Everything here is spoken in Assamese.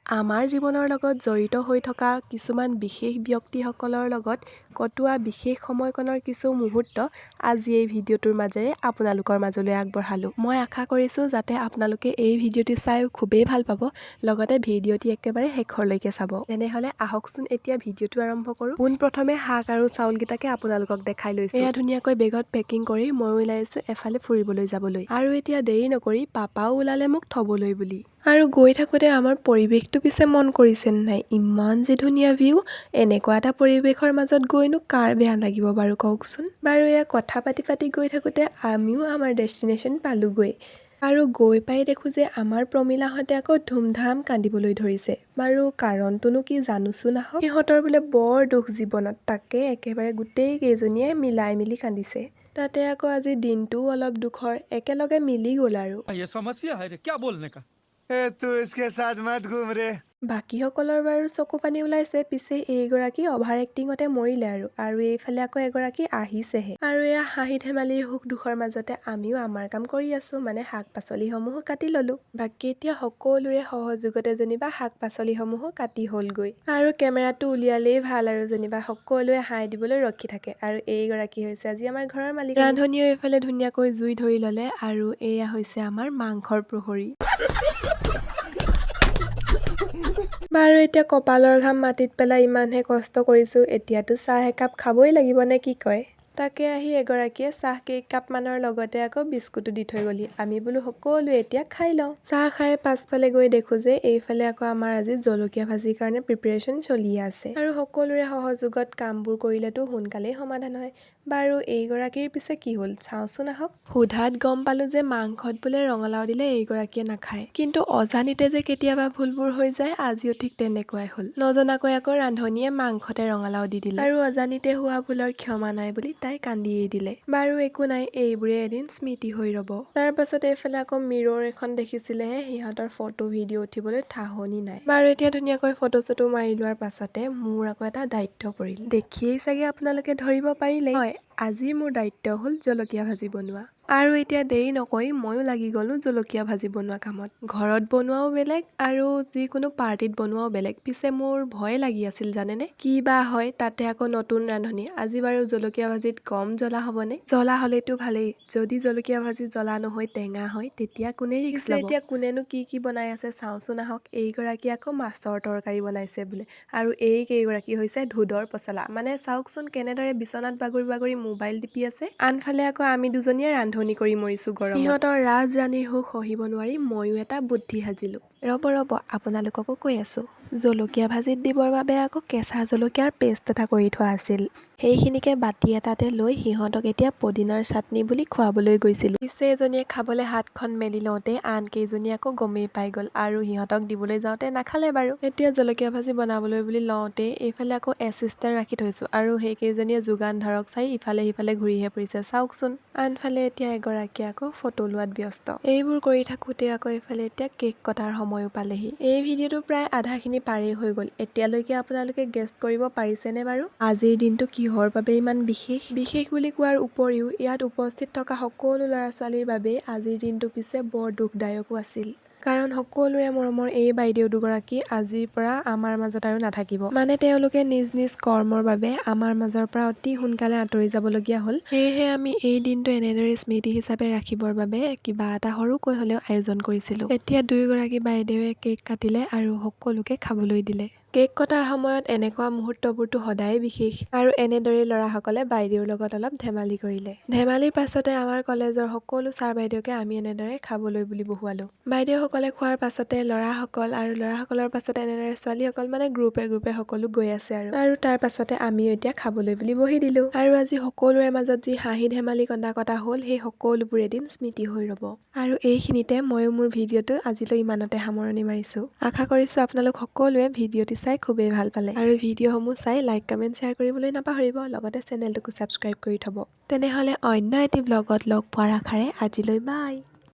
আমাৰ জীৱনৰ লগত জড়িত হৈ থকা কিছুমান বিশেষ ব্যক্তিসকলৰ লগত কটোৱা বিশেষ সময়কণৰ কিছু মুহূৰ্ত আজি এই ভিডিঅ'টোৰ মাজেৰে আপোনালোকৰ মাজলৈ আগবঢ়ালোঁ। মই আশা কৰিছোঁ যাতে আপোনালোকে এই ভিডিঅ'টি চাই খুবেই ভাল পাব, লগতে ভিডিঅ'টি একেবাৰে শেষৰলৈকে চাব। তেনেহ'লে আহকচোন এতিয়া ভিডিঅ'টো আৰম্ভ কৰোঁ। পোনপ্ৰথমে শাক আৰু চাউলকেইটাকে আপোনালোকক দেখাই লৈছোঁ। এয়া ধুনীয়াকৈ বেগত পেকিং কৰি মই ওলাইছোঁ এফালে ফুৰিবলৈ যাবলৈ। আৰু এতিয়া দেৰি নকৰি পাপাও ওলালে মোক থ'বলৈ বুলি। আৰু গৈ থাকোঁতে আমাৰ পৰিৱেশটো পিছে মন কৰিছে নাই, ইমান যে ধুনীয়া ভিউ। এনেকুৱা এটা পৰিৱেশৰ মাজত গৈনো কাৰ বেয়া লাগিব বাৰু কওকচোন। বাৰু এয়া কথা পাতি গৈ থাকোঁতে আমিও আমাৰ ডেষ্টিনেশ্যন পালোগৈ। আৰু গৈ পাই দেখোঁ যে আমাৰ প্ৰমীলাহঁতে আকৌ ধুমধাম কান্দিবলৈ ধৰিছে। বাৰু কাৰণটোনো কি জানোচোন আহক। সিহঁতৰ বোলে বৰ দুখ জীৱনত, তাকে একেবাৰে গোটেই কেইজনীয়ে মিলাই মিলি কান্দিছে। তাতে আকৌ আজি দিনটোও অলপ দুখৰ, একেলগে মিলি গ'ল আৰু। বাকীসকলৰ বাৰু চকু পানী ওলাইছে, পিছে এইগৰাকী অভাৰ এক্টিঙতে মৰিলে আৰু এইফালে আকৌ এগৰাকী আহিছেহে। আৰু এয়া হাঁহি ধেমালি সুখ দুখৰ মাজতে আমিও আমাৰ কাম কৰি আছোঁ, মানে শাক পাচলিসমূহো কাটি ল'লোঁ। বাকী এতিয়া সকলোৰে সহযোগতে যেনিবা শাক পাচলিসমূহো কাটি হ'লগৈ। আৰু কেমেৰাটো উলিয়ালেই ভাল আৰু যেনিবা সকলোৱে হাই দিবলৈ ৰখি থাকে। আৰু এইগৰাকী হৈছে আজি আমাৰ ঘৰৰ মালিক। ৰান্ধনীয়েও এইফালে ধুনীয়াকৈ জুই ধৰি ল'লে আৰু এয়া হৈছে আমাৰ মাংসৰ প্ৰহৰী। বাৰু এতিয়া কপালৰ ঘাম মাটিত পেলাই ইমানহে কষ্ট কৰিছোঁ, এতিয়াতো চাহ একাপ খাবই লাগিব নে কি কয়। তাকে আহি এগৰাকীয়ে চাহ কেইকাপমানৰ লগতে আকৌ বিস্কুটো দি থৈ গ'লি। আমি বোলো সকলোৱে এতিয়া খাই লওঁ। চাহ খাই পাছফালে গৈ দেখোঁ যে এইফালে আকৌ আমাৰ আজি জলকীয়া ভাজিৰ কাৰণে প্ৰিপাৰেশ্যন চলি আছে। আৰু সকলোৰে সহযোগত কামবোৰ কৰিলেতো সোনকালেই সমাধান হয়। বাৰু এইগৰাকীৰ পিছে কি হ'ল চাওঁচোন আহক। সোধাত গম পালোঁ যে মাংসত বোলে ৰঙালাও দিলে এইগৰাকীয়ে নাখায়। কিন্তু অজানিতে যে কেতিয়াবা ভুলবোৰ হৈ যায়, আজিও ঠিক তেনেকুৱাই হ'ল। নজনাকৈ আকৌ ৰান্ধনীয়ে মাংসতে ৰঙালাও দি দিলে। আৰু অজানিতে হোৱা ভুলৰ ক্ষমা নাই বুলি তাই কান্দিয়েই দিলে। বাৰু একো নাই, এইবোৰে এদিন স্মৃতি হৈ ৰ'ব। তাৰ পাছত এইফালে আকৌ মিৰৰ এখন দেখিছিলেহে, সিহঁতৰ ফটো ভিডিঅ' উঠিবলৈ ঠাহনি নাই। বাৰু এতিয়া ধুনীয়াকৈ ফটো চটো মাৰি লোৱাৰ পাছতে মোৰ আকৌ এটা দায়িত্ব পৰিল। দেখিয়েই চাগে আপোনালোকে ধৰিব পাৰিলে। হয়, আজি মোৰ দায়িত্ব হ'ল জলকীয়া ভাজি বনোৱা। আৰু এতিয়া দেৰি নকৰি ময়ো লাগি গ'লোঁ জলকীয়া ভাজি বনোৱা কামত। ঘৰত বনোৱাও বেলেগ আৰু যিকোনো পাৰ্টিত বনোৱাও বেলেগ। পিছে মোৰ ভয় লাগি আছিল জানেনে, কি বা হয় তাতে আকৌ নতুন ৰান্ধনী। আজি বাৰু জলকীয়া ভাজিত কম জ্বলা হ'বনে? জ্বলা হ'লেতো ভালেই, যদি জলকীয়া ভাজি জ্বলা নহয় টেঙা হয় তেতিয়া কোনে ৰিস্ক ল'ব। এতিয়া কোনেনো কি বনাই আছে চাওঁচোন আহক। এইগৰাকী আকৌ মাছৰ তৰকাৰী বনাইছে বোলে। আৰু এই কেইগৰাকী হৈছে ধুদৰ পচলা। মানে চাওকচোন কেনেদৰে বিচনাত বাগৰি মোবাইল টিপি আছে। আনফালে আকৌ আমি দুজনীয়ে ৰান্ধনি কৰি মৰিছোঁ গৰমত। সিহঁতৰ ৰাজৰাণীৰ সুখ সহিব নোৱাৰি ময়ো এটা বুদ্ধি সাজিলোঁ। ৰ'ব আপোনালোককো কৈ আছোঁ। জলকীয়া ভাজিত দিবৰ বাবে আকৌ কেঁচা জলকীয়াৰ পেষ্ট এটা কৰি থোৱা আছিল। সেইখিনিকে বাতি এটাতে লৈ সিহঁতক এতিয়া পদিনাৰ চাটনি বুলি খুৱাবলৈ গৈছিলোঁ। পিছে এজনীয়ে খাবলৈ হাতখন মেলি লওঁতে আন কেইজনীয়ে আকৌ গমেই পাই গ'ল আৰু সিহঁতক দিবলৈ যাওঁতে নাখালে বাৰু। এতিয়া জলকীয়া ভাজি বনাবলৈ বুলি লওঁতে এইফালে আকৌ এছিষ্টেণ্ট ৰাখি থৈছোঁ আৰু সেইকেইজনীয়ে যোগান ধৰক চাই ইফালে সিফালে ঘূৰিহে ফুৰিছে চাওকচোন। আনফালে এতিয়া এগৰাকীয়ে আকৌ ফটো লোৱাত ব্যস্ত। এইবোৰ কৰি থাকোঁতে আকৌ এইফালে এতিয়া কেক কটাৰ সময়ো পালেহি। এই ভিডিঅ'টো প্ৰায় আধাখিনি পাৰেই হৈ গ'ল। এতিয়ালৈকে আপোনালোকে গেছ কৰিব পাৰিছেনে বাৰু আজিৰ দিনটো কিহৰ বাবে ইমান বিশেষ বুলি কোৱাৰ উপৰিও ইয়াত উপস্থিত থকা সকলো ল'ৰা ছোৱালীৰ বাবেই আজিৰ দিনটো পিছে বৰ দুখদায়কো আছিল। কাৰণ সকলোৰে মৰমৰ এই বাইদেউ দুগৰাকী আজিৰ পৰা আমাৰ মাজত আৰু নাথাকিব। মানে তেওঁলোকে নিজ নিজ কৰ্মৰ বাবে আমাৰ মাজৰ পৰা অতি সোনকালে আঁতৰি যাবলগীয়া হ'ল। সেয়েহে আমি এই দিনটো এনেদৰে স্মৃতি হিচাপে ৰাখিবৰ বাবে কিবা এটা সৰুকৈ হ'লেও আয়োজন কৰিছিলোঁ। এতিয়া দুয়োগৰাকী বাইদেৱে কেক কাটিলে আৰু সকলোকে খাবলৈ দিলে। কেক কটাৰ সময়ত এনেকুৱা মুহূৰ্তবোৰতো সদায় বিশেষ। আৰু এনেদৰে ল'ৰাসকলে বাইদেউৰ লগত অলপ ধেমালি কৰিলে। ধেমালিৰ পাছতে আমাৰ কলেজৰ সকলো ছাৰ বাইদেউকে আমি এনেদৰে খাবলৈ বুলি বহুৱালোঁ। বাইদেউসকলে খোৱাৰ পাছতে ল'ৰাসকল আৰু ল'ৰাসকলৰ পাছতে এনেদৰে ছোৱালীসকল, মানে গ্ৰুপে সকলো গৈ আছে আৰু তাৰ পাছতে আমিও এতিয়া খাবলৈ বুলি বহি দিলোঁ। আৰু আজি সকলোৰে মাজত যি হাঁহি ধেমালি কন্দা কটা হ'ল সেই সকলোবোৰ এদিন স্মৃতি হৈ ৰ'ব। আৰু এইখিনিতে ময়ো মোৰ ভিডিঅ'টো আজিলৈ ইমানতে সামৰণি মাৰিছোঁ। আশা কৰিছোঁ আপোনালোক সকলোৱে ভিডিঅ'টি চাই খুবেই ভাল পালে। আৰু ভিডিঅ'সমূহ চাই লাইক কমেণ্ট শ্বেয়াৰ কৰিবলৈ নাপাহৰিব, লগতে চেনেলটোকো ছাবস্ক্ৰাইব কৰি থ'ব। তেনেহ'লে অন্য এটি ব্লগত লগ পোৱাৰ আশাৰে আজিলৈ বাই।